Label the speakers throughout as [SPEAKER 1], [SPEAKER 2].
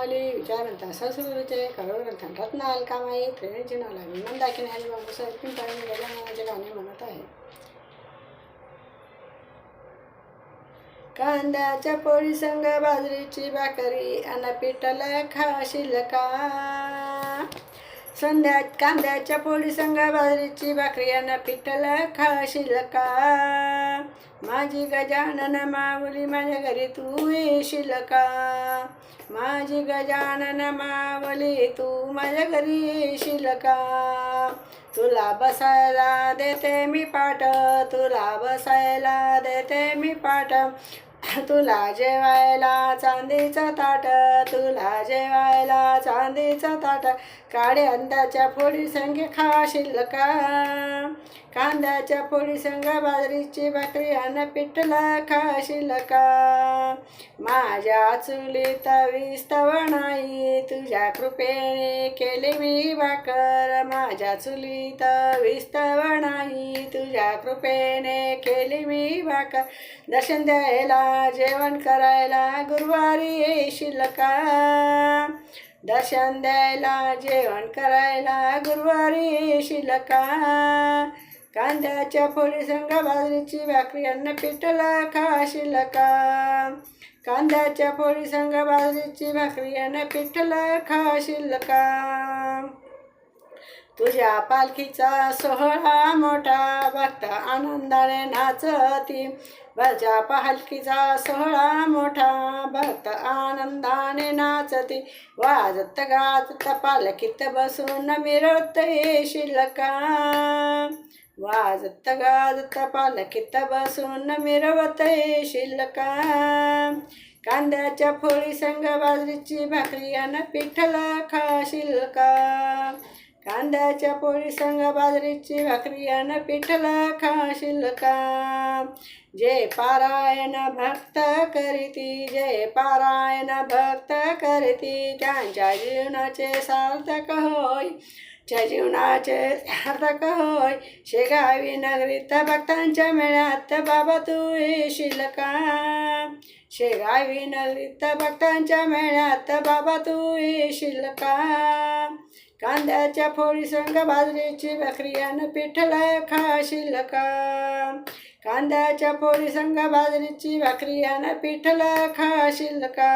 [SPEAKER 1] माऊली विचारवंता संस्कृतीचे करोड ग्रंथ रत्नाल कामाई त्रिवेणीची नाला विमान दाखिने हरी बाबूसाहेब पिंपळी गजाननाचे गाणे म्हणत आहे. कांद्याच्या पोळी संग बाजरीची भाकरी अन पिठलं खाशील का. कांद्याच्या पोळी संग बाजरीची भाकरी अन पिठलं खाशील का. माझी गजानन माऊली माझ्या घरी तू येशील का. माझी गजानन माऊली तू माझ्या घरी येशील का. तुला बसायला देते मी पाट, तुला बसायला देते मी पाट. तुला जेवायला चांदीचं ताट, तुला जेवायला चांदीचं ताट. काळे अंड्याच्या फोडी संगे खाशील का. कांद्याच्या फोडी संग बाजरीची भाकरी अन पिठलं खाशील का. माझ्या चुलीत विस्तव नाही, तुझ्या कृपेने केली मी भाकर. माझ्या चुलीत विस्तव नाही, तुझ्या कृपेने केली मी भाकर. दर्शन द्यायला जेवण करायला गुरुवारी येशील का. दर्शन द्यायला जेवण करायला गुरुवारी येशील का. कांद्याच्या फोडी संग बाजरीची भाकरी अन्न पिठलं खाशील का. कांद्याच्या फोडी संग बाजरीची भाकरी अन्न पिठलं खाशील का. तुझ्या पालखीचा सोहळा मोठा भक्त आनंदाने नाचती. तुझ्या पालखीचा सोहळा मोठा भक्त आनंदाने नाचती. वाजत गाजत पालखीत बसून मिरवत येशील का. वाजत गाजत पालखीत बसून मिरवत येशील का. कांद्याच्या फोडी संग बाजरीची भाकरी अन पिठलं खाशील का. कांद्याच्या पोळी संग बाजरीची भाकरी अन पिठलं खाशील का. जे पारायण भक्त करीती, जे पारायण भक्त करीती. त्यांच्या जीवनाचे सार्थक होय, च्या जीवनाचे सार्थक होय. शेगावी नगरीत भक्तांच्या मेळ्यात बाबा तू येशील का. शेगावी नगरीत भक्तांच्या मेळ्यात बाबा तू येशील का. कांद्याच्या फोडी संग बाजरीची भाकरी अन पिठलं खाशील का. कांद्याच्या फोडी संग बाजरीची भाकरी अन पिठलं खाशील का.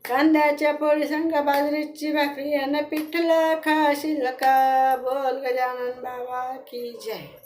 [SPEAKER 1] कांद्याच्या पोळी संग बाजरीची भाकरी अन पिठलं खाशील का. बोल गजानन बाबा की जय.